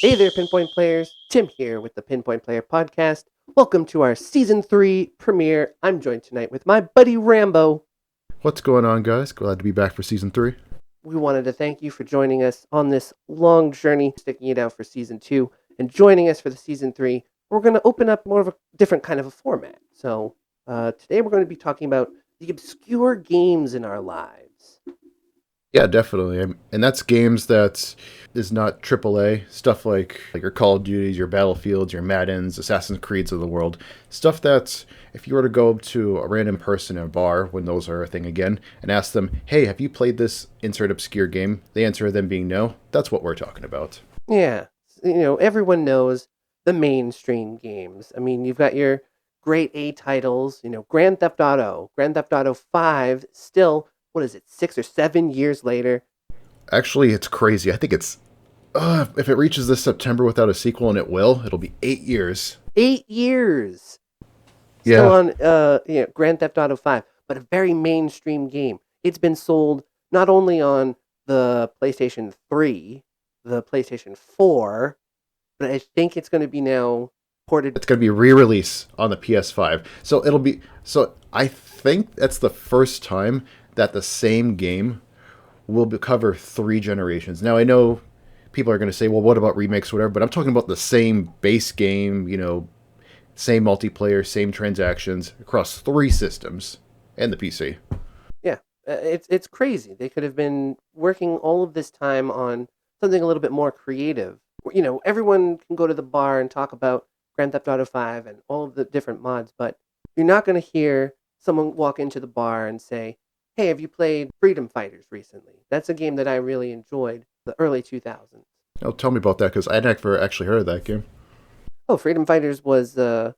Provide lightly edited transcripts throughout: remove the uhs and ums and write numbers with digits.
Hey there, Pinpoint Players. Tim here with the Pinpoint Player Podcast. Welcome to our Season 3 premiere. I'm joined tonight with my buddy Rambo. What's going on, guys? Glad to be back for season 3. We wanted to thank you for joining us on this long journey, sticking it out for Season 2, and joining us for the Season 3. We're going to open up more of a different kind of a format. So today we're going to be talking about the obscure games in our lives. Yeah, definitely. And that's games that is not AAA. Stuff like your Call of Duties, your Battlefields, your Maddens, Assassin's Creeds of the world. Stuff that if you were to go up to a random person in a bar, when those are a thing again, and ask them, hey, have you played this insert obscure game? The answer then being no. That's what we're talking about. Yeah, everyone knows the mainstream games. I mean, you've got your great A titles, Grand Theft Auto 5, still, what is it, 6 or 7 years later? Actually, it's crazy. I think it's if it reaches this September without a sequel, and it will, it'll be 8 years. 8 years still Yeah, on Grand Theft Auto 5, but a very mainstream game. It's been sold not only on the PlayStation 3, the PlayStation 4, but I think it's going to be now ported. it's going to be re-release on the PS5. So I think that's the first time that the same game will cover 3 generations. Now I know people are going to say, "Well, what about remakes, whatever?" But I'm talking about the same base game, same multiplayer, same transactions across 3 systems and the PC. Yeah, it's crazy. They could have been working all of this time on something a little bit more creative. Everyone can go to the bar and talk about Grand Theft Auto 5 and all of the different mods, but you're not going to hear someone walk into the bar and say, "Hey, have you played Freedom Fighters recently? That's a game that I really enjoyed, the early 2000s." Oh, tell me about that because I'd never actually heard of that game. Oh, Freedom Fighters was this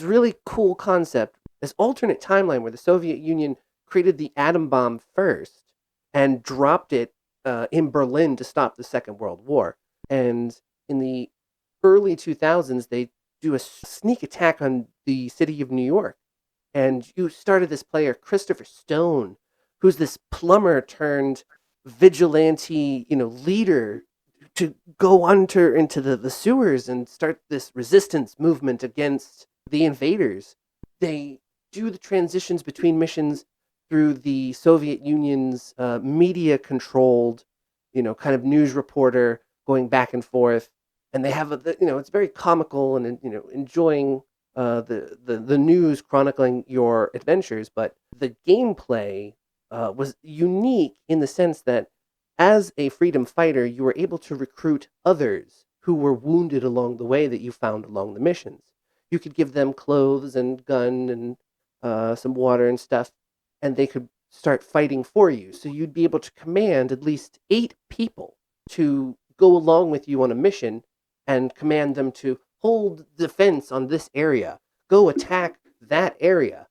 really cool concept, this alternate timeline where the Soviet Union created the atom bomb first and dropped it in Berlin to stop the Second World War. And in the early 2000s, they do a sneak attack on the city of New York. And you started this player, Christopher Stone, who's this plumber turned vigilante, leader to go under into the sewers and start this resistance movement against the invaders. They do the transitions between missions through the Soviet Union's media controlled, kind of news reporter going back and forth. And they have it's very comical and enjoying the news chronicling your adventures. But the gameplay was unique in the sense that as a freedom fighter, you were able to recruit others who were wounded along the way that you found along the missions. You could give them clothes and gun and some water and stuff, and they could start fighting for you. So you'd be able to command at least 8 people to go along with you on a mission and command them to hold defense on this area, go attack that area,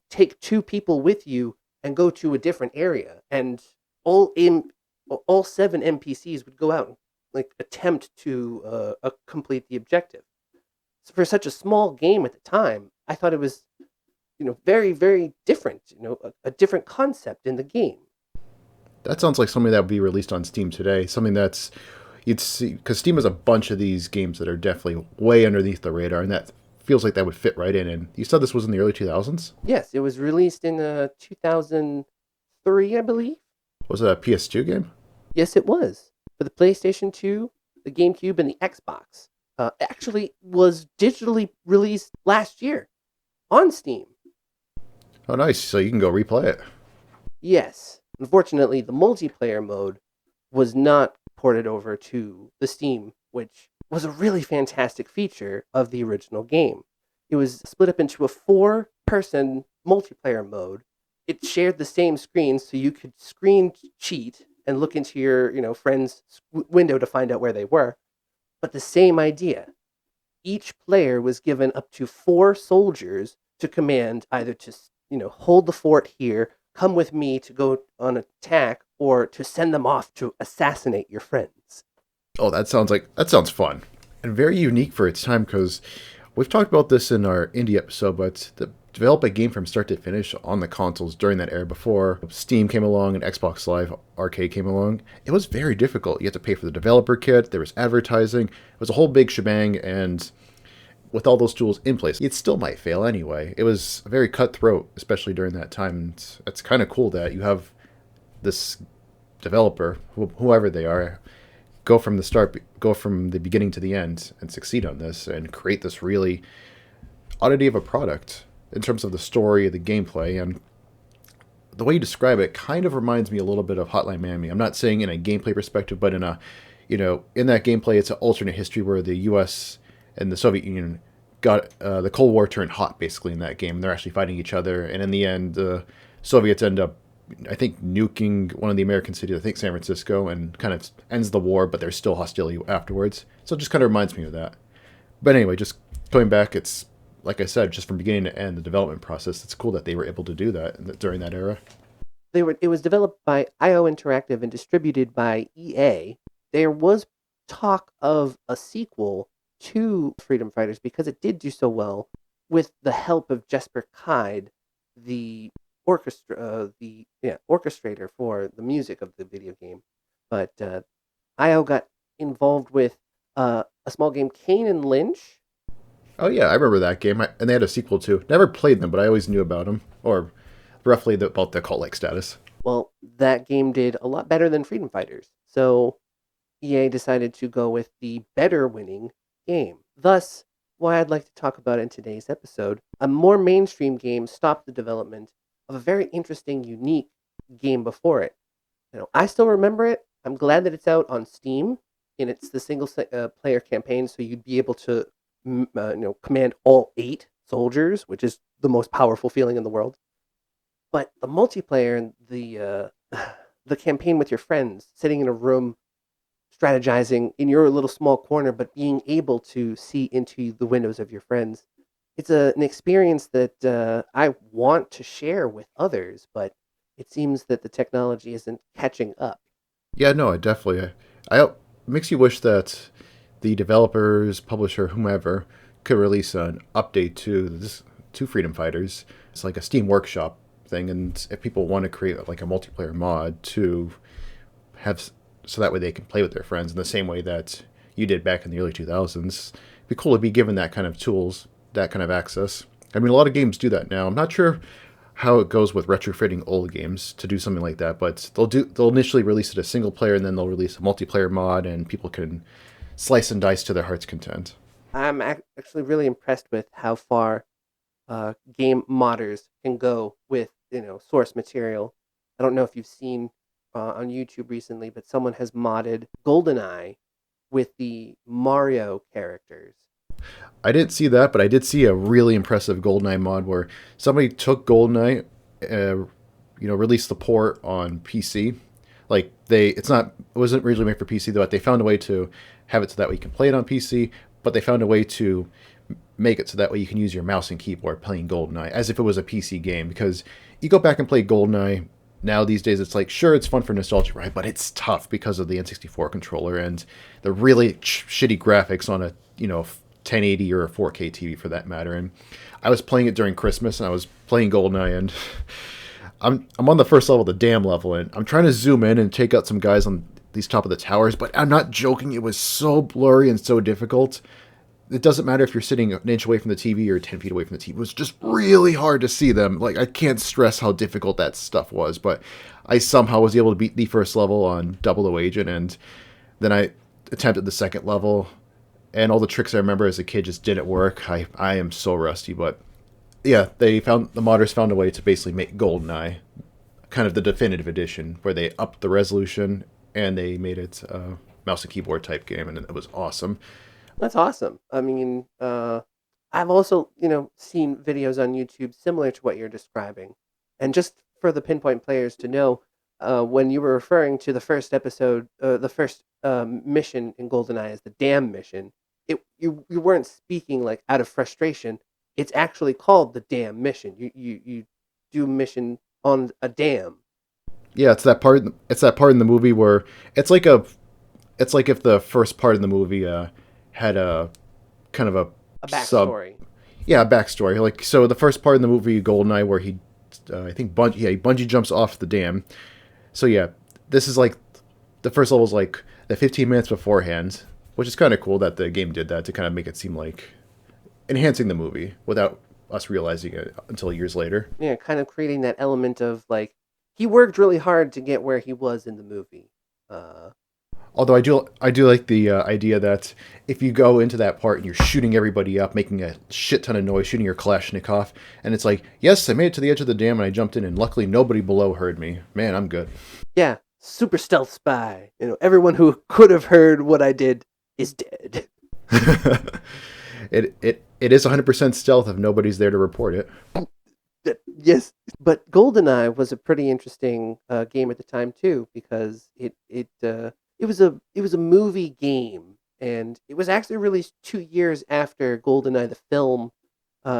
take 2 people with you and go to a different area. And all 7 NPCs would go out and attempt to complete the objective. So for such a small game at the time, I thought it was very, very different. A different concept in the game. That sounds like something that would be released on Steam today. Something that's you'd see because Steam has a bunch of these games that are definitely way underneath the radar, and that feels like that would fit right in. And you said this was in the early 2000s. Yes, it was released in 2003, I believe. Was it a PS2 game? Yes, it was for the PlayStation 2, the GameCube, and the Xbox. Actually, was digitally released last year on Steam. Oh, nice. So you can go replay it. Yes. Unfortunately, the multiplayer mode was not ported over to the Steam, which was a really fantastic feature of the original game. It was split up into a 4-person multiplayer mode. It shared the same screen, so you could screen cheat and look into your, friend's window to find out where they were. But the same idea. Each player was given up to 4 soldiers to command, either to, hold the fort here, come with me to go on attack, or to send them off to assassinate your friends. Oh, that sounds fun and very unique for its time because we've talked about this in our indie episode, but develop a game from start to finish on the consoles during that era before Steam came along and Xbox Live Arcade came along, it was very difficult. You had to pay for the developer kit, there was advertising, it was a whole big shebang, and with all those tools in place, it still might fail anyway. It was very cutthroat, especially during that time. And it's kind of cool that you have this developer, whoever they are, go from the beginning to the end and succeed on this and create this really oddity of a product in terms of the story, the gameplay, and the way you describe it kind of reminds me a little bit of Hotline Miami. I'm not saying in a gameplay perspective, but in a, in that gameplay, it's an alternate history where the U.S. and the Soviet Union got the Cold War turned hot basically in that game. They're actually fighting each other, and in the end, the Soviets end up, I think, nuking one of the American cities, I think San Francisco, and kind of ends the war, but there's still hostility afterwards. So it just kind of reminds me of that. But anyway, just going back, it's like I said, just from beginning to end, the development process. It's cool that they were able to do that during that era. It was developed by IO Interactive and distributed by EA. There was talk of a sequel to Freedom Fighters because it did do so well with the help of Jesper Kyd, the orchestrator for the music of the video game. But IO got involved with a small game, Kane and Lynch. Oh yeah, I remember that game, and they had a sequel too. Never played them, but I always knew about them, or roughly about their cult-like status. Well, that game did a lot better than Freedom Fighters, so EA decided to go with the better winning game. Thus, why I'd like to talk about in today's episode, a more mainstream game stopped the development of a very interesting, unique game before it. I still remember it. I'm glad that it's out on Steam, and it's the single player campaign, so you'd be able to command all 8 soldiers, which is the most powerful feeling in the world. But the multiplayer and the campaign with your friends, sitting in a room, strategizing in your little small corner, but being able to see into the windows of your friends, it's an experience that I want to share with others, but it seems that the technology isn't catching up. Yeah, no, I definitely. I makes you wish that the developers, publisher, whomever, could release an update to Freedom Fighters. It's like a Steam Workshop thing, and if people want to create like a multiplayer mod to have, so that way they can play with their friends in the same way that you did back in the early 2000s, it'd be cool to be given that kind of tools, that kind of access. I mean, a lot of games do that now. I'm not sure how it goes with retrofitting old games to do something like that, but they'll initially release it as single player, and then they'll release a multiplayer mod, and people can slice and dice to their heart's content. I'm actually really impressed with how far game modders can go with source material. I don't know if you've seen on YouTube recently, but someone has modded Goldeneye with the Mario characters. I didn't see that, but I did see a really impressive Goldeneye mod where somebody took Goldeneye, released the port on PC. Like it wasn't originally made for PC, though. But they found a way to have it so that way you can play it on PC, but they found a way to make it so that way you can use your mouse and keyboard playing Goldeneye as if it was a PC game. Because you go back and play Goldeneye now these days, it's like, sure, it's fun for nostalgia, right? But it's tough because of the N64 controller and the really shitty graphics on a 1080 or a 4K TV for that matter. And I was playing it during Christmas, and I was playing Goldeneye, and I'm on the first level, the dam level, and I'm trying to zoom in and take out some guys on these top of the towers, but I'm not joking. It was so blurry and so difficult. It doesn't matter if you're sitting an inch away from the TV or 10 feet away from the TV. It was just really hard to see them. Like, I can't stress how difficult that stuff was, but I somehow was able to beat the first level on Double O Agent, and then I attempted the second level, and all the tricks I remember as a kid just didn't work. I am so rusty, but yeah, the modders found a way to basically make Goldeneye kind of the definitive edition, where they upped the resolution and they made it a mouse and keyboard type game, and it was awesome. That's awesome. I mean, I've also, seen videos on YouTube similar to what you're describing. And just for the Pinpoint players to know, when you were referring to the first episode, the first mission in GoldenEye as the dam mission, you weren't speaking like out of frustration. It's actually called the dam mission. You do mission on a dam. Yeah, it's that part. It's that part in the movie where it's like if the first part of the movie had a kind of a A backstory. yeah, backstory. Like, so the first part in the movie Goldeneye, where he, I think, he bungee jumps off the dam. So yeah, this is like the first level is like the 15 minutes beforehand, which is kind of cool that the game did that to kind of make it seem like enhancing the movie without us realizing it until years later. Yeah, kind of creating that element of like he worked really hard to get where he was in the movie. Uh, Although I do like the idea that if you go into that part and you're shooting everybody up, making a shit ton of noise, shooting your Kalashnikov, and it's like, yes, I made it to the edge of the dam and I jumped in, and luckily nobody below heard me. Man, I'm good. yeah, super stealth spy. Everyone who could have heard what I did is dead. It is 100% stealth if nobody's there to report it. Yes, but Goldeneye was a pretty interesting game at the time too because it was a movie game and it was actually released 2 years after Goldeneye the film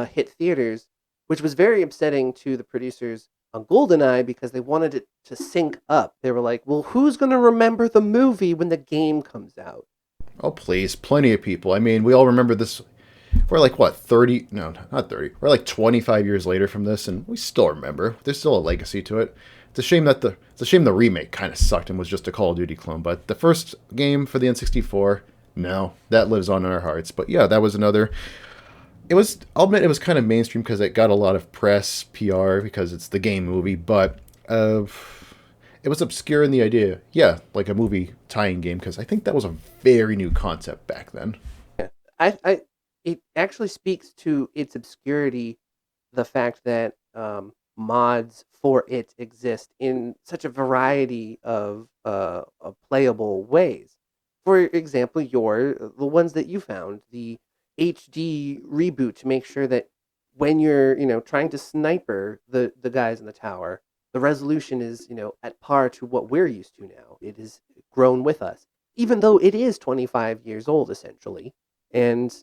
hit theaters, which was very upsetting to the producers on Goldeneye because they wanted it to sync up. They were like, "Well, who's going to remember the movie when the game comes out?" Oh, please. Plenty of people. I mean, we all remember this. We're like, what, 30? No, not 30. We're like 25 years later from this, and we still remember. There's still a legacy to it. It's a shame the remake kind of sucked and was just a Call of Duty clone. But the first game for the N64, no, that lives on in our hearts. But yeah, that was another. I'll admit, it was kind of mainstream because it got a lot of press, PR, because it's the game movie. But it was obscure in the idea. Yeah, like a movie tying game, because I think that was a very new concept back then. Yeah. I it actually speaks to its obscurity, the fact that mods for it exist in such a variety of playable ways. For example, the ones that you found, the HD reboot to make sure that when you're trying to sniper the guys in the tower, the resolution is at par to what we're used to now. It has grown with us, even though it is 25 years old essentially, and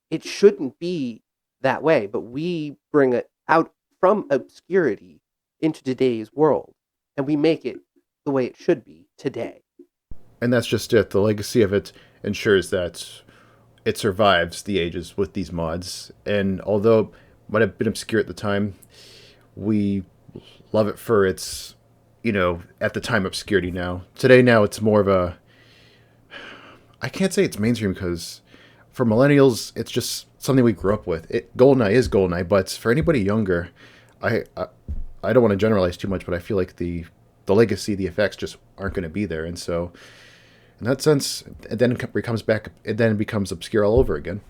it shouldn't be that way. But we bring it out from obscurity into today's world, and we make it the way it should be today. And that's just it. The legacy of it ensures that it survives the ages with these mods. And although it might have been obscure at the time, we love it for its, at the time obscurity now. Today, now it's more of a. I can't say it's mainstream because for millennials, it's just something we grew up with. Goldeneye is Goldeneye, but for anybody younger, I don't want to generalize too much, but I feel like the legacy, the effects just aren't going to be there, and so in that sense, it then becomes obscure all over again.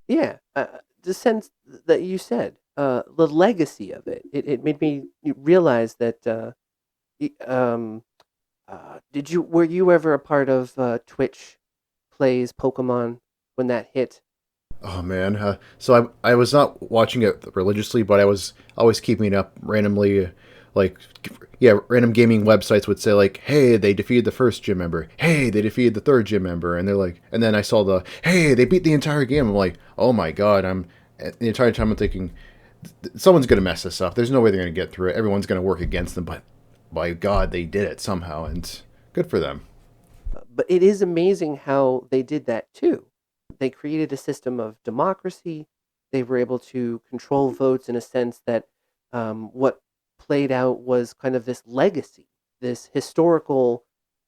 Yeah, the sense that you said, the legacy of it made me realize that. Were you ever a part of Twitch plays Pokemon when that hit? Oh man, so I was not watching it religiously, but I was always keeping it up randomly. Like, yeah, random gaming websites would say like, "Hey, they defeated the first gym member. Hey, they defeated the third gym member," and they're like, and then I saw "Hey, they beat the entire game." I'm like, "Oh my god!" The entire time I'm thinking, someone's gonna mess this up. There's no way they're gonna get through it. Everyone's gonna work against them, but by God, they did it somehow, and good for them. But it is amazing how they did that too. They created a system of democracy. They were able to control votes in a sense that what played out was kind of this legacy, this historical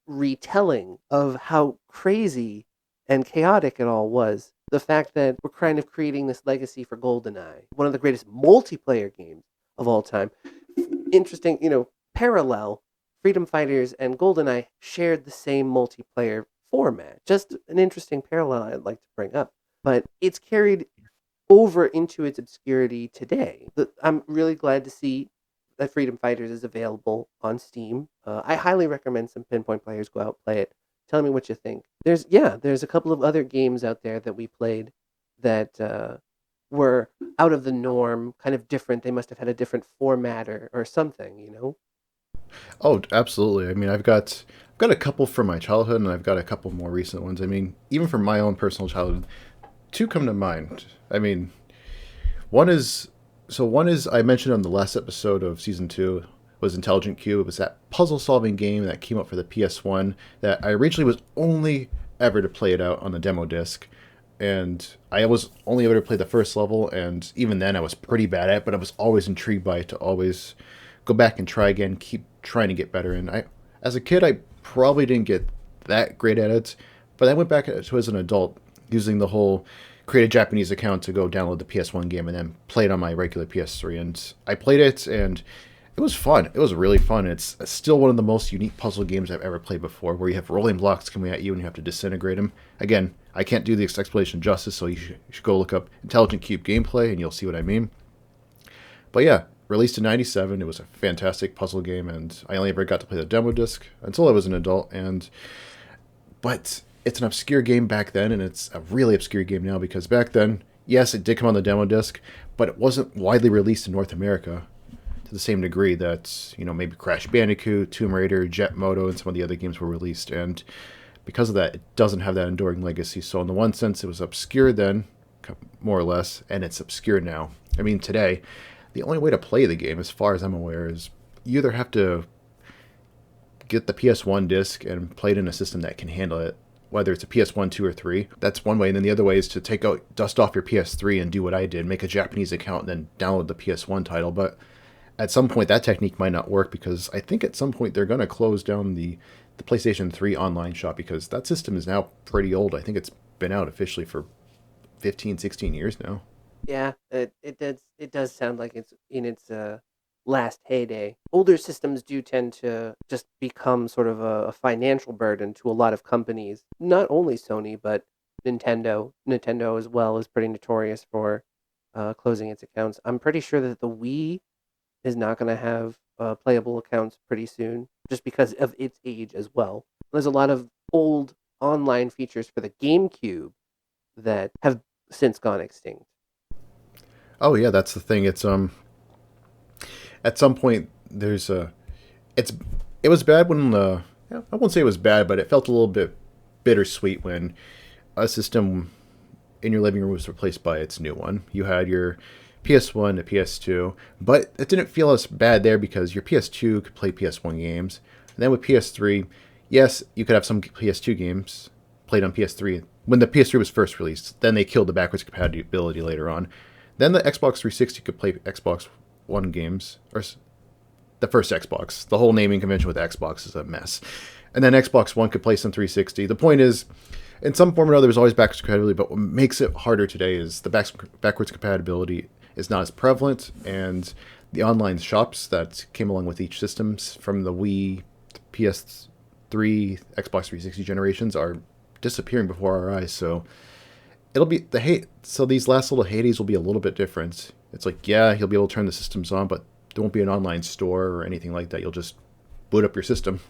retelling of how crazy and chaotic it all was. The fact that we're kind of creating this legacy for GoldenEye, one of the greatest multiplayer games of all time. Interesting, parallel. Freedom Fighters and GoldenEye shared the same multiplayer format. Just an interesting parallel I'd like to bring up. But it's carried over into its obscurity today. I'm really glad to see that Freedom Fighters is available on Steam. I highly recommend some Pinpoint players go out play it. Tell me what you think. There's a couple of other games out there that we played that were out of the norm, kind of different. They must have had a different format or something. Oh, absolutely. I mean, I've got a couple from my childhood, and I've got a couple more recent ones. I mean, even from my own personal childhood, two come to mind. I mean, one is I mentioned on the last episode of season two was Intelligent Cube. It was that puzzle solving game that came out for the PS1 that I originally was only ever to play it out on the demo disc. and I was only able to play the first level, and even then I was pretty bad at it, but I was always intrigued by it to always go back and try again, keep trying to get better. And as a kid, I probably didn't get that great at it, but I went back to as an adult using the whole create a Japanese account to go download the PS1 game and then play it on my regular PS3. And I played it, and it was fun. It was really fun. It's still one of the most unique puzzle games I've ever played before, where you have rolling blocks coming at you and you have to disintegrate them. Again, I can't do the explanation justice, so you should go look up Intelligent Cube gameplay and you'll see what I mean. But yeah, released in '97, it was a fantastic puzzle game, and I only ever got to play the demo disc until I was an adult. And but it's an obscure game back then, and it's a really obscure game now because back then, yes, it did come on the demo disc, but it wasn't widely released in North America to the same degree that maybe Crash Bandicoot, Tomb Raider, Jet Moto, and some of the other games were released. And because of that, it doesn't have that enduring legacy. So in the one sense, it was obscure then, more or less, and it's obscure now. I mean, today, the only way to play the game, as far as I'm aware, is you either have to get the PS1 disc and play it in a system that can handle it, whether it's a PS1, 2, or 3. That's one way. And then the other way is to dust off your PS3 and do what I did, make a Japanese account and then download the PS1 title. But at some point, that technique might not work because I think at some point they're going to close down the PlayStation 3 online shop because that system is now pretty old. I think it's been out officially for 15, 16 years now. Yeah, it does sound like it's in its last heyday. Older systems do tend to just become sort of a financial burden to a lot of companies. Not only Sony, but Nintendo. Nintendo as well is pretty notorious for closing its accounts. I'm pretty sure that the Wii is not going to have playable accounts pretty soon, just because of its age as well. There's a lot of old online features for the GameCube that have since gone extinct. Oh yeah, that's the thing. It's at some point there's a it's it was bad when I won't say it was bad, but it felt a little bit bittersweet when a system in your living room was replaced by its new one. You had your PS1 to PS2, but it didn't feel as bad there because your PS2 could play PS1 games. And then with PS3, yes, you could have some PS2 games played on PS3 when the PS3 was first released. Then they killed the backwards compatibility later on. Then the Xbox 360 could play Xbox One games, or the first Xbox. The whole naming convention with Xbox is a mess. And then Xbox One could play some 360. The point is, in some form or another, there's always backwards compatibility, but what makes it harder today is the backwards compatibility is not as prevalent, and the online shops that came along with each systems from the Wii, PS3, Xbox 360 generations are disappearing before our eyes. So it'll be so these last little Hades will be a little bit different. It's like, yeah, you'll be able to turn the systems on, but there won't be an online store or anything like that. You'll just boot up your system.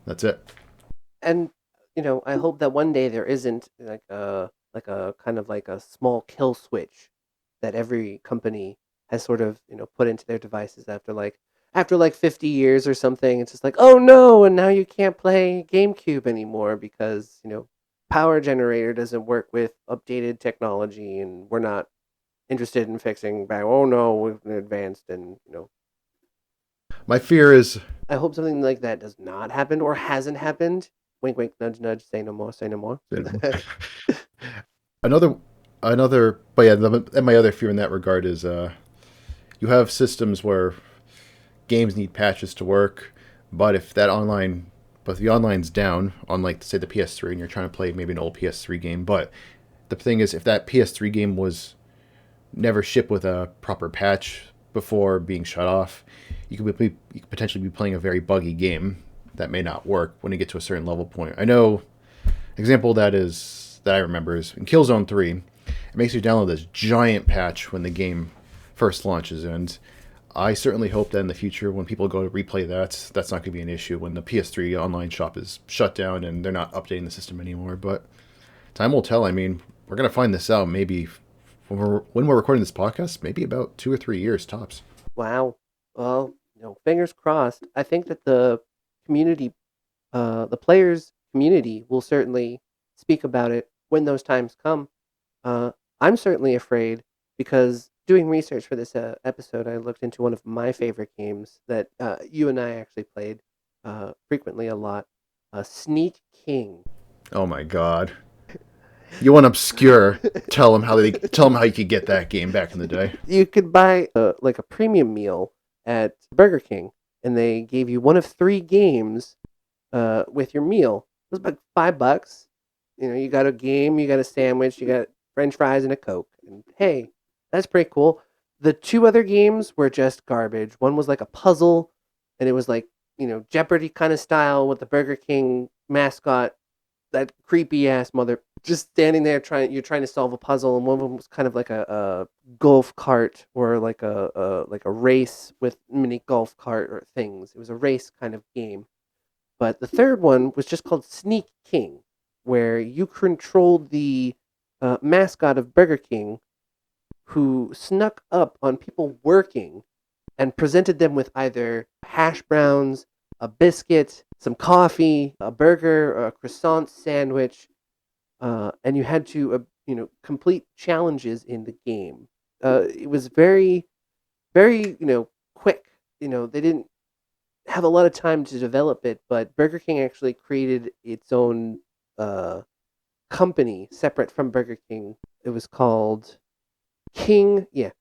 That's it. And I hope that one day there isn't like a kind of like a small kill switch that every company has sort of put into their devices after like 50 years or something. It's just like, oh no, and now you can't play GameCube anymore because power generator doesn't work with updated technology, and we're not interested in fixing back. Oh no, we've advanced, and My fear is I hope something like that does not happen or hasn't happened. Wink, wink, nudge, nudge. Say no more. Say no more. another but yeah, and my other fear in that regard is you have systems where games need patches to work, but if the online's down on, like, say, the PS3, and you're trying to play maybe an old PS3 game, but the thing is, if that PS3 game was never shipped with a proper patch before being shut off, you could potentially be playing a very buggy game that may not work when you get to a certain level point. I know an example that I remember is in Killzone 3. It makes you download this giant patch when the game first launches, and I certainly hope that in the future, when people go to replay that's not going to be an issue when the PS3 online shop is shut down and they're not updating the system anymore. But time will tell. I mean, we're going to find this out maybe when we're recording this podcast, maybe about 2 or 3 years tops. Wow. Well, fingers crossed. I think that community, the players' community, will certainly speak about it when those times come. I'm certainly afraid because doing research for this episode, I looked into one of my favorite games that you and I actually played frequently a lot, Sneak King. Oh my god. You want obscure? Tell them how you could get that game back in the day. You could buy like a premium meal at Burger King, and they gave you one of three games with your meal. It was about $5. You know, you got a game, you got a sandwich, you got French fries and a Coke. And hey, that's pretty cool. The two other games were just garbage. One was like a puzzle, and it was like, Jeopardy kind of style with the Burger King mascot, that creepy ass mother just standing there you're trying to solve a puzzle, and one of them was kind of like a golf cart, or like a race with mini golf cart or things. It was a race kind of game. But the third one was just called Sneak King, where you controlled the mascot of Burger King, who snuck up on people working and presented them with either hash browns, a biscuit, some coffee, a burger, a croissant sandwich, and you had to, complete challenges in the game. It was very, very, quick. They didn't have a lot of time to develop it, but Burger King actually created its own company separate from Burger King. It was called King Games,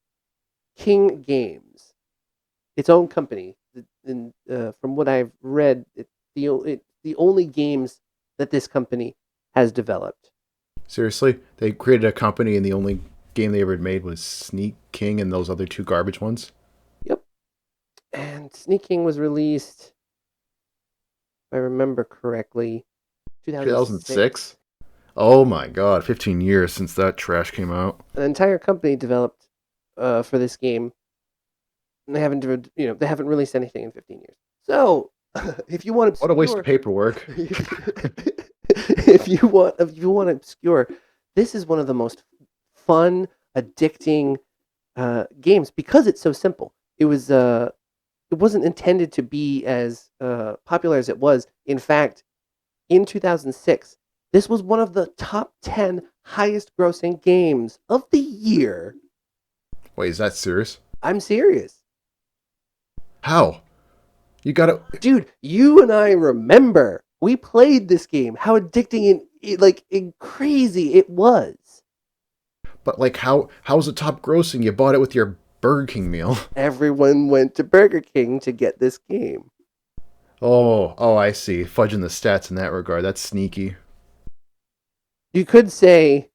its own company. And from what I've read, it's the only games that this company has developed. Seriously, they created a company and the only game they ever made was Sneak King and those other two garbage ones. Yep. And Sneak King was released, if I remember correctly, 2006. 2006. Oh my god, 15 years since that trash came out. An entire company developed for this game. And they haven't released anything in 15 years. So, if you want What a waste of paperwork. if you want obscure, this is one of the most fun, addicting games because it's so simple. It wasn't intended to be as popular as it was. In fact, in 2006, this was one of the top 10 highest grossing games of the year. Wait, is that serious? I'm serious. How? You gotta... Dude, you and I remember we played this game, how addicting and crazy it was. But like, how's it top grossing? You bought it with your Burger King meal. Everyone went to Burger King to get this game. Oh, I see. Fudging the stats in that regard. That's sneaky. You could say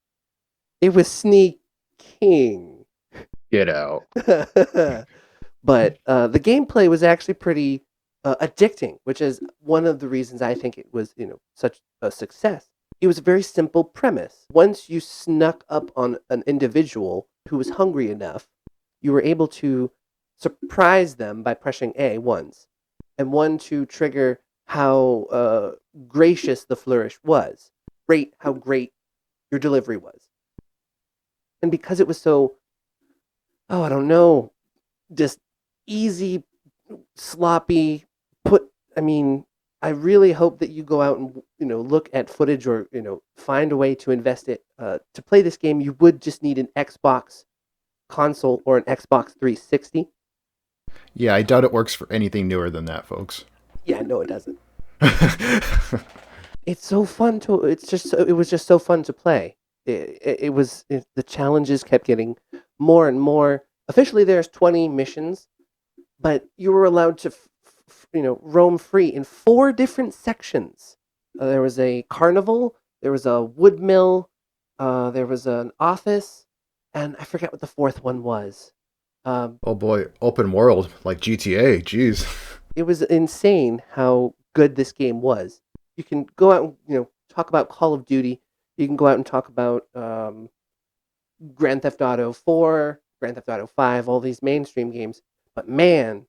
it was Sneak King. Get out. But the gameplay was actually pretty addicting, which is one of the reasons I think it was, such a success. It was a very simple premise. Once you snuck up on an individual who was hungry enough, you were able to surprise them by pressing A once, and one to trigger how gracious the flourish was, rate how great your delivery was. And because it was so, I don't know, just easy, sloppy, I really hope that you go out and, look at footage or, find a way to invest it. To play this game, you would just need an Xbox console or an Xbox 360. Yeah, I doubt it works for anything newer than that, folks. Yeah, no, it doesn't. It's so fun it was just so fun to play. The challenges kept getting more and more. Officially, there's 20 missions, but you were allowed to, roam free in 4 different sections. There was a carnival, there was a wood mill, there was an office, and I forget what the 4th one was. Oh boy, open world, like GTA, jeez. It was insane how good this game was. You can go out and, talk about Call of Duty. You can go out and talk about Grand Theft Auto 4, Grand Theft Auto 5, all these mainstream games. But man,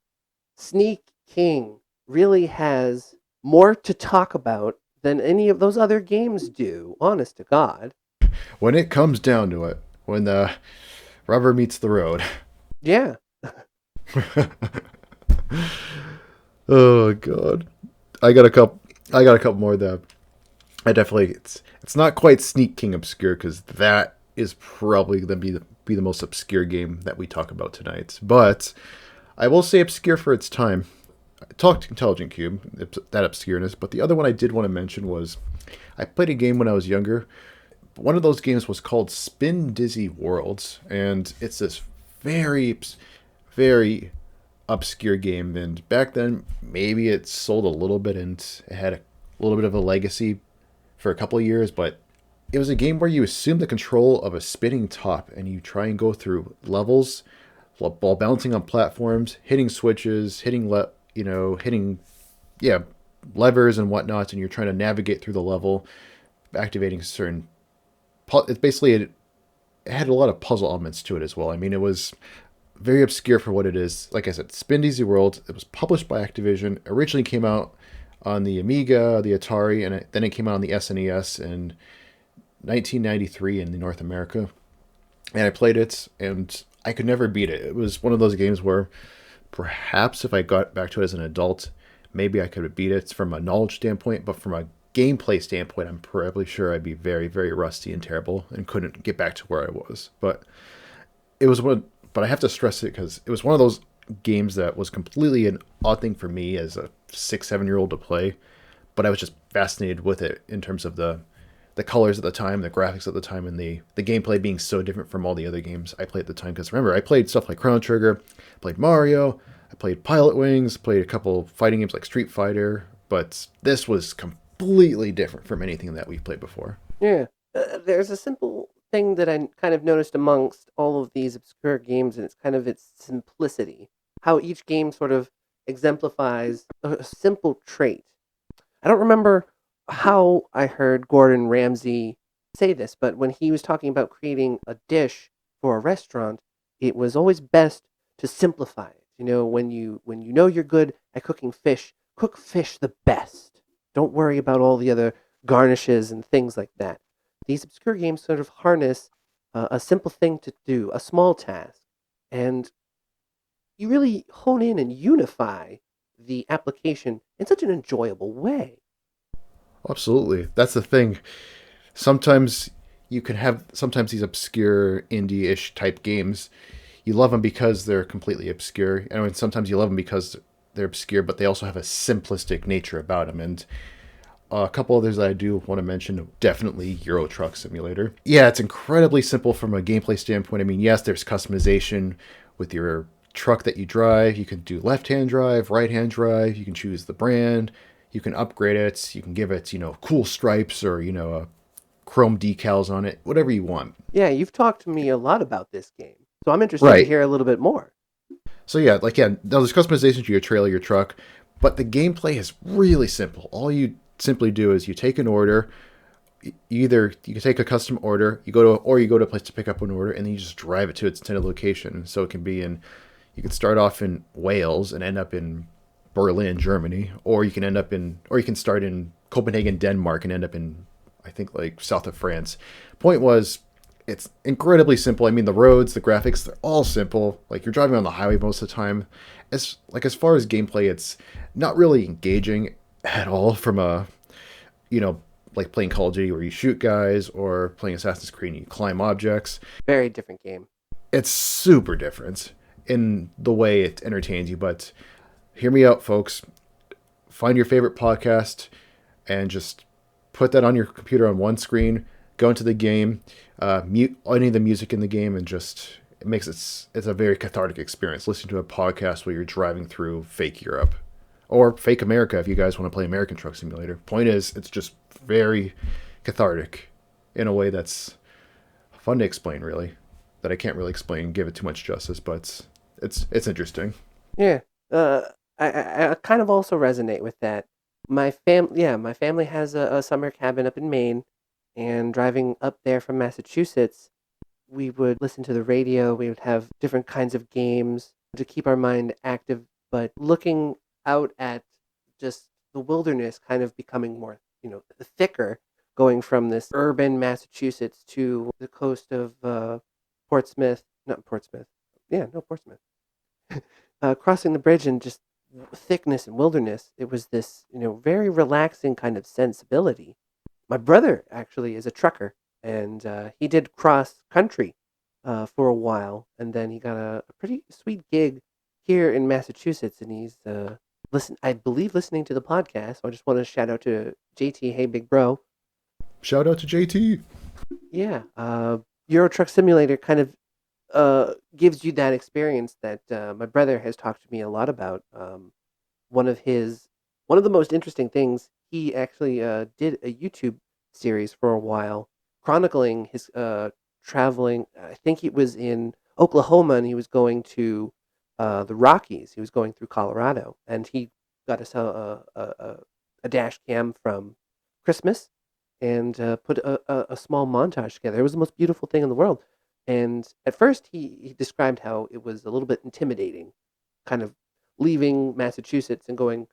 Sneak King really has more to talk about than any of those other games do, honest to God. When it comes down to it, when the rubber meets the road. Yeah. Oh god. I got a couple more that I definitely it's not quite Sneak King obscure because that is probably going to be the most obscure game that we talk about tonight. But I will say obscure for its time. I talked Intelligent Cube, that obscureness, but the other one I did want to mention was I played a game when I was younger one of those games was called Spin Dizzy Worlds, and it's this very, very obscure game. And back then, maybe it sold a little bit and it had a little bit of a legacy for a couple of years, but it was a game where you assume the control of a spinning top and you try and go through levels while bouncing on platforms, hitting switches, hitting yeah levers and whatnot, and you're trying to navigate through the level, activating certain. It's basically it had a lot of puzzle elements to it as well. I mean, it was very obscure for what it is. Like I said, Spin Easy World. It was published by Activision. Originally came out on the Amiga, the Atari, and then it came out on the SNES in 1993 in North America. And I played it, and I could never beat it. It was one of those games where perhaps if I got back to it as an adult, maybe I could have beat it from a knowledge standpoint, but from a gameplay standpoint, I'm probably sure I'd be very, very rusty and terrible and couldn't get back to where I was. But it was one. But I have to stress it because it was one of those games that was completely an odd thing for me as a 6, 7 year old to play. But I was just fascinated with it in terms of the colors at the time, the graphics at the time, and the gameplay being so different from all the other games I played at the time. Because remember, I played stuff like Chrono Trigger, played Mario, I played Pilot Wings, played a couple fighting games like Street Fighter, but this was completely different from anything that we've played before. Yeah. There's a simple thing that I kind of noticed amongst all of these obscure games, and it's kind of its simplicity. How each game sort of exemplifies a simple trait. I don't remember how I heard Gordon Ramsay say this, but when he was talking about creating a dish for a restaurant, it was always best to simplify it. When you know you're good at cooking fish, cook fish the best. Don't worry about all the other garnishes and things like that. These obscure games sort of harness a simple thing to do, a small task, and you really hone in and unify the application in such an enjoyable way. Absolutely. That's the thing. Sometimes you can have sometimes these obscure indie-ish type games. You love them because they're completely obscure, and sometimes you love them because they're obscure, but they also have a simplistic nature about them. And a couple others that I do want to mention, definitely Euro Truck Simulator. Yeah, it's incredibly simple from a gameplay standpoint. I mean, yes, there's customization with your truck that you drive. You can do left-hand drive, right-hand drive. You can choose the brand. You can upgrade it. You can give it, cool stripes or, chrome decals on it, whatever you want. Yeah, you've talked to me a lot about this game, so I'm interested to Right. hear a little bit more. So yeah, there's customization to your trailer, your truck, but the gameplay is really simple. All you simply do is you take an order. You can take a custom order, you go to a place to pick up an order, and then you just drive it to its intended location. So it can be you can start off in Wales and end up in Berlin, Germany, or you can start in Copenhagen, Denmark, and end up in, I think, like south of France. Point was, it's incredibly simple. I mean, the roads, the graphics, they're all simple. Like, you're driving on the highway most of the time. As far as gameplay, it's not really engaging at all from a, like playing Call of Duty where you shoot guys, or playing Assassin's Creed and you climb objects. Very different game. It's super different in the way it entertains you, but hear me out, folks. Find your favorite podcast and just put that on your computer on one screen, go into the game, mute any of the music in the game, and just it's a very cathartic experience listening to a podcast while you're driving through fake Europe or fake America if you guys want to play American Truck Simulator. Point is, it's just very cathartic in a way that's fun to explain, really, that I can't really explain, give it too much justice, but it's interesting. Yeah. I kind of also resonate with that. My family has a summer cabin up in Maine, and driving up there from Massachusetts, we would listen to the radio. We would have different kinds of games to keep our mind active, but looking out at just the wilderness kind of becoming more, thicker, going from this urban Massachusetts to the coast of Portsmouth, not Portsmouth. Yeah, no, Portsmouth. Crossing the bridge and just thickness and wilderness. It was this, very relaxing kind of sensibility. My brother actually is a trucker, and he did cross country for a while, and then he got a pretty sweet gig here in Massachusetts, and he's I believe listening to the podcast. So I just want to shout out to JT. Hey, big bro. Shout out to JT. Yeah, Euro Truck Simulator kind of gives you that experience that my brother has talked to me a lot about. One of his one of the most interesting things, he actually did a YouTube series for a while chronicling his traveling. I think it was in Oklahoma, and he was going to the Rockies. He was going through Colorado, and he got us a dash cam from Christmas and put a small montage together. It was the most beautiful thing in the world. And at first, he described how it was a little bit intimidating, kind of leaving Massachusetts and going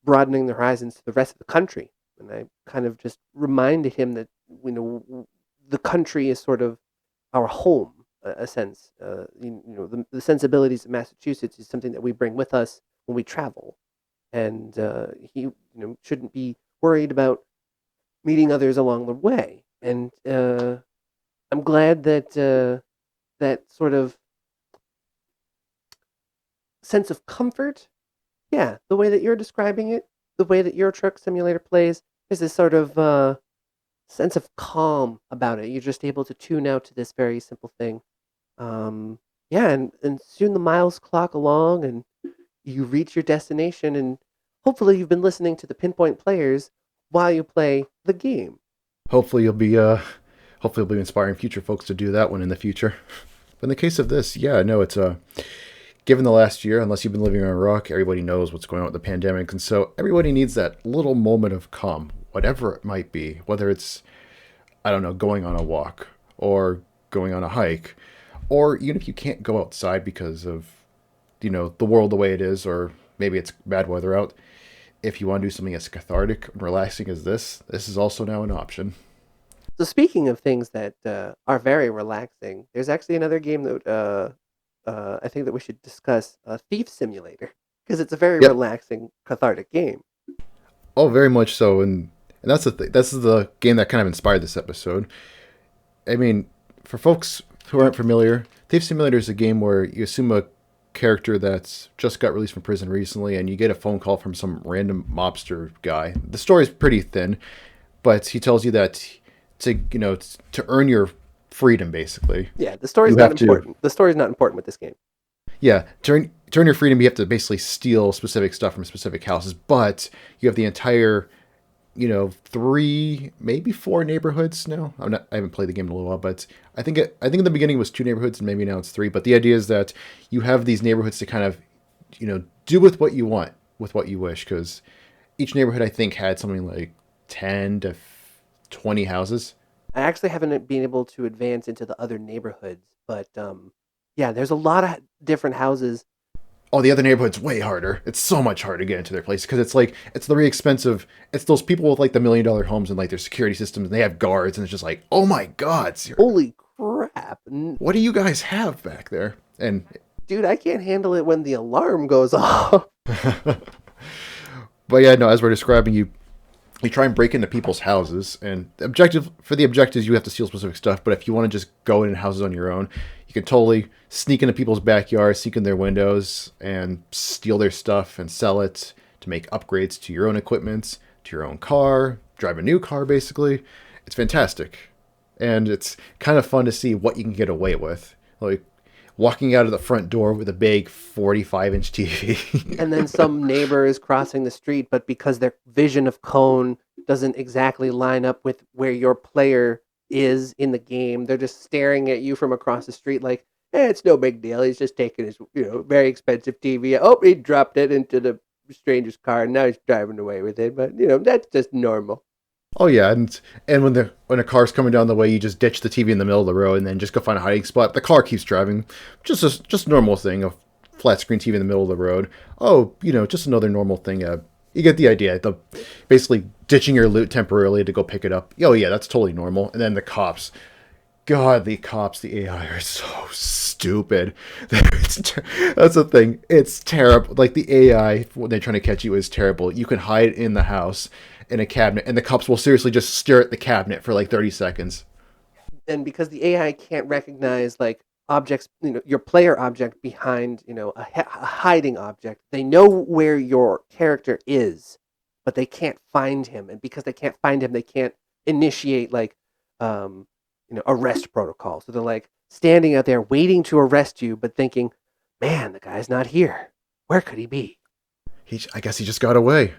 broadening the horizons to the rest of the country. And I kind of just reminded him that the country is sort of our home, a sense. The sensibilities of Massachusetts is something that we bring with us when we travel, and he shouldn't be worried about meeting others along the way. And I'm glad that that sort of sense of comfort, yeah, the way that you're describing it, the way that Euro Truck Simulator plays, there's this sort of sense of calm about it. You're just able to tune out to this very simple thing. Yeah, and soon the miles clock along, and you reach your destination, and hopefully you've been listening to the Pinpoint Players while you play the game. Hopefully you'll be inspiring future folks to do that one in the future. But in the case of this, yeah, no, it's given the last year, unless you've been living on a rock, everybody knows what's going on with the pandemic, and so everybody needs that little moment of calm, whatever it might be, whether it's, I don't know, going on a walk or going on a hike, or even if you can't go outside because of, the world the way it is, or maybe it's bad weather out. If you want to do something as cathartic and relaxing as this is also now an option. So speaking of things that are very relaxing, there's actually another game that I think that we should discuss, Thief Simulator, because it's a very Yep. relaxing, cathartic game. Oh, very much so, and that's the thing. This is the game that kind of inspired this episode. I mean, for folks who aren't familiar, Thief Simulator is a game where you assume a character that's just got released from prison recently, and you get a phone call from some random mobster guy. The story's pretty thin, but he tells you that to earn your freedom, basically, Yeah, the story's you not have to important. The story's not important with this game. yeah, turn your freedom. You have to basically steal specific stuff from specific houses, but you have the entire, three, maybe four neighborhoods now. I haven't played the game in a little while, but I think in the beginning it was two neighborhoods, and maybe now it's three. But the idea is that you have these neighborhoods to kind of, do with what you want, with what you wish, because each neighborhood I think had something like 10 to 20 houses. I actually haven't been able to advance into the other neighborhoods, but yeah, there's a lot of different houses. Oh, the other neighborhood's way harder. It's so much harder to get into their place because it's like it's the really expensive. It's those people with like the $1 million homes and like their security systems, and they have guards, and it's just like, oh my god, Holy crap. what do you guys have back there? And Dude, I can't handle it when the alarm goes off. but yeah, no, as we're describing, you try and break into people's houses, and the objectives you have to steal specific stuff. But if you want to just go in houses on your own, you can totally sneak into people's backyards, sneak in their windows, and steal their stuff and sell it to make upgrades to your own equipment, to your own car, drive a new car. Basically, it's fantastic, and it's kind of fun to see what you can get away with, like walking out of the front door with a big 45-inch TV. And then some neighbor is crossing the street, but because their vision of cone doesn't exactly line up with where your player is in the game, they're just staring at you from across the street like, it's no big deal. He's just taking his, very expensive TV. Oh, he dropped it into the stranger's car, and now he's driving away with it. But that's just normal. Oh yeah, and when a car's coming down the way, you just ditch the TV in the middle of the road and then just go find a hiding spot. The car keeps driving, just a normal thing, a flat screen TV in the middle of the road. Oh, just another normal thing. You get the idea. The basically ditching your loot temporarily to go pick it up. Oh yeah, that's totally normal. And then the cops. God, the cops, the AI are so stupid. That's the thing. It's terrible. Like the AI when they're trying to catch you is terrible. You can hide in the house in a cabinet, and the cops will seriously just stare at the cabinet for like 30 seconds. And because the AI can't recognize like objects, your player object behind, a hiding object, they know where your character is, but they can't find him. And because they can't find him, they can't initiate like arrest protocol. So they're like standing out there waiting to arrest you, but thinking, man, the guy's not here. Where could he be? I guess he just got away.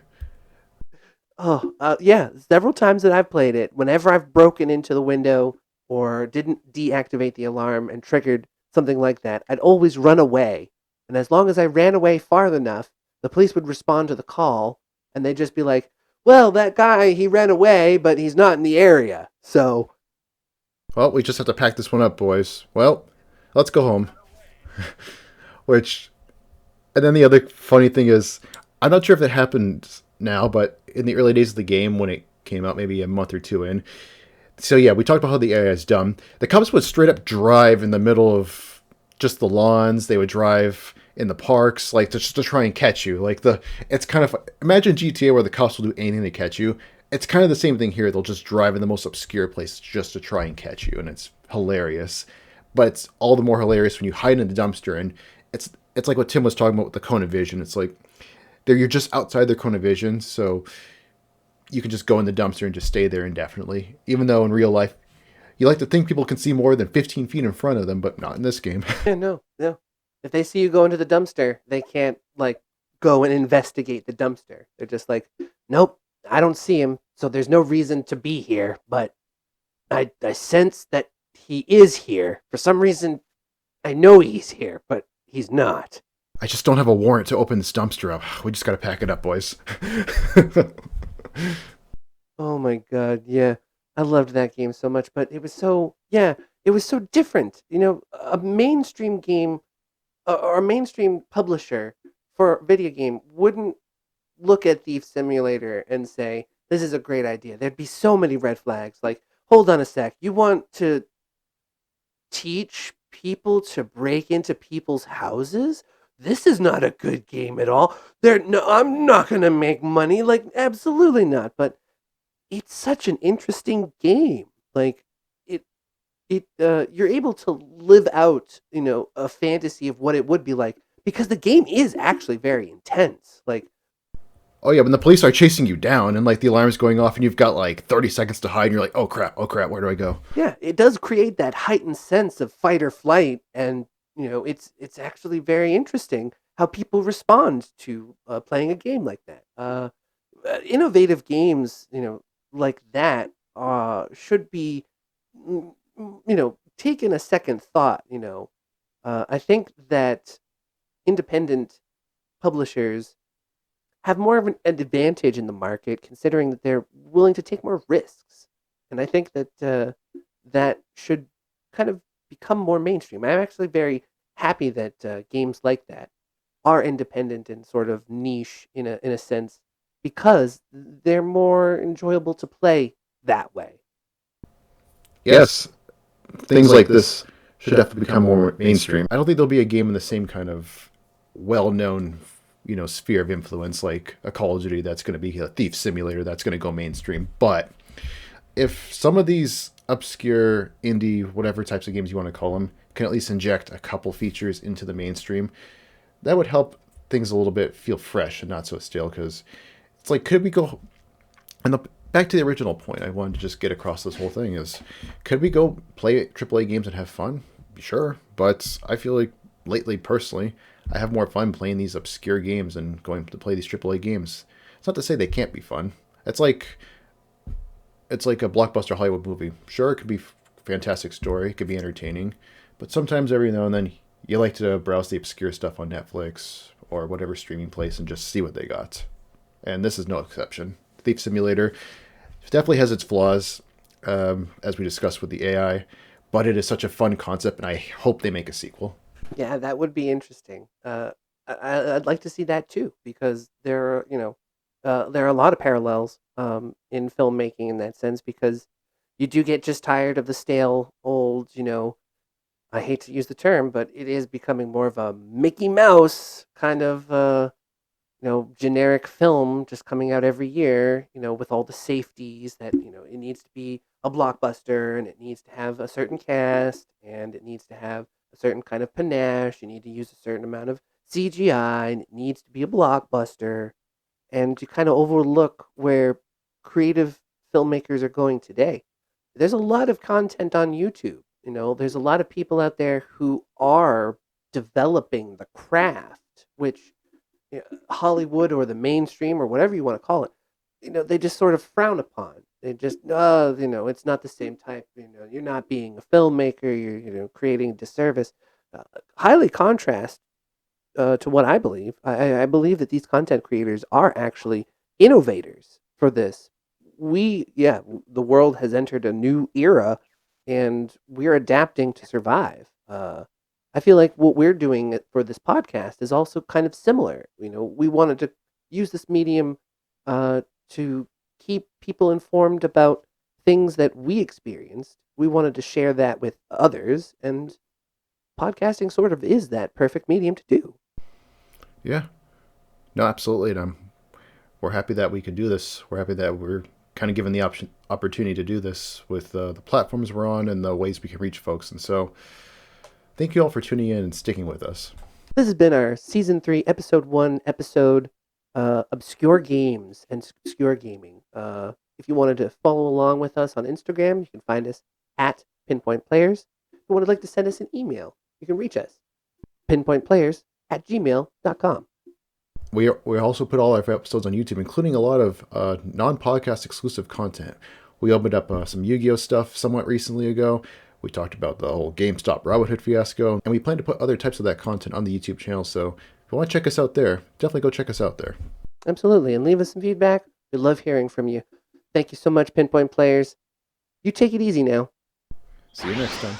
Oh, yeah. Several times that I've played it, whenever I've broken into the window or didn't deactivate the alarm and triggered something like that, I'd always run away. And as long as I ran away far enough, the police would respond to the call and they'd just be like, well, that guy, he ran away, but he's not in the area. So, Well, we just have to pack this one up, boys. Well, let's go home. Which, and then the other funny thing is, I'm not sure if that happened now, but in the early days of the game, when it came out, maybe a month or two in. So yeah, we talked about how the AI is dumb. The cops would straight up drive in the middle of just the lawns. They would drive in the parks, like just to try and catch you. It's kind of imagine GTA where the cops will do anything to catch you. It's kind of the same thing here. They'll just drive in the most obscure places just to try and catch you, and it's hilarious. But it's all the more hilarious when you hide in the dumpster, and it's like what Tim was talking about with the cone of vision. It's like you're just outside their cone of vision, so you can just go in the dumpster and just stay there indefinitely. Even though in real life, you like to think people can see more than 15 feet in front of them, but not in this game. yeah, no, no. If they see you go into the dumpster, they can't, like, go and investigate the dumpster. They're just like, nope, I don't see him, so there's no reason to be here, but I sense that he is here. For some reason, I know he's here, but he's not. I just don't have a warrant to open this dumpster up. We just got to pack it up, boys. Oh my god, yeah. I loved that game so much, but it was so different. A mainstream game or a mainstream publisher for a video game wouldn't look at Thief Simulator and say, "This is a great idea." There'd be so many red flags. Like, hold on a sec. You want to teach people to break into people's houses? This is not a good game at all. No, I'm not gonna make money. Like, absolutely not. But it's such an interesting game. Like, it you're able to live out, a fantasy of what it would be like because the game is actually very intense. Like, Oh yeah, when the police are chasing you down and like the alarm's going off and you've got like 30 seconds to hide and you're like, oh crap, where do I go? yeah, it does create that heightened sense of fight or flight, and it's actually very interesting how people respond to playing a game like that. Innovative games, like that, should be, taken a second thought. I think that independent publishers have more of an advantage in the market, considering that they're willing to take more risks. And I think that that should kind of become more mainstream. I'm actually very happy that games like that are independent and sort of niche in a sense because they're more enjoyable to play that way. Yes, things like this should have to become more mainstream. I don't think there'll be a game in the same kind of well-known, sphere of influence like a Call of Duty that's going to be a thief simulator that's going to go mainstream. But if some of these obscure indie, whatever types of games you want to call them, can at least inject a couple features into the mainstream, that would help things a little bit feel fresh and not so stale. Because it's like, could we go and back to the original point I wanted to just get across this whole thing is, could we go play AAA games and have fun? Sure, but I feel like lately, personally, I have more fun playing these obscure games and going to play these AAA games. It's not to say they can't be fun. It's like a blockbuster Hollywood movie. Sure, it could be fantastic story, it could be entertaining, but sometimes every now and then you like to browse the obscure stuff on Netflix or whatever streaming place and just see what they got. And this is no exception. Thief Simulator definitely has its flaws, as we discussed with the AI, but it is such a fun concept, and I hope they make a sequel. Yeah, that would be interesting. I'd like to see that too because there are a lot of parallels in filmmaking in that sense because you do get just tired of the stale old. I hate to use the term, but it is becoming more of a Mickey Mouse kind of generic film just coming out every year, with all the safeties that, it needs to be a blockbuster and it needs to have a certain cast and it needs to have a certain kind of panache. You need to use a certain amount of CGI and it needs to be a blockbuster. And you kind of overlook where creative filmmakers are going today. there's a lot of content on YouTube. There's a lot of people out there who are developing the craft, which Hollywood or the mainstream or whatever you want to call it, they just sort of frown upon. They just, it's not the same type. You're not being a filmmaker. You're, creating a disservice. Highly contrast to what I believe. I believe that these content creators are actually innovators for this. The world has entered a new era, and we're adapting to survive. I feel like what we're doing for this podcast is also kind of similar. We wanted to use this medium to keep people informed about things that we experienced. We wanted to share that with others, and podcasting sort of is that perfect medium to do. Yeah. No, absolutely. And we're happy that we could do this. We're happy that we're kind of given the opportunity to do this with the platforms we're on and the ways we can reach folks. And so thank you all for tuning in and sticking with us. This has been our season 3, episode 1, obscure games and obscure gaming. If you wanted to follow along with us on Instagram, you can find us at Pinpoint Players. If you would like to send us an email, you can reach us pinpointplayers@gmail.com. We also put all our episodes on YouTube, including a lot of non-podcast exclusive content. We opened up some Yu-Gi-Oh stuff somewhat recently ago. We talked about the whole GameStop Robinhood fiasco, and we plan to put other types of that content on the YouTube channel. So if you want to check us out there, definitely go check us out there. Absolutely, and leave us some feedback. We love hearing from you. Thank you so much, Pinpoint Players. You take it easy now. See you next time.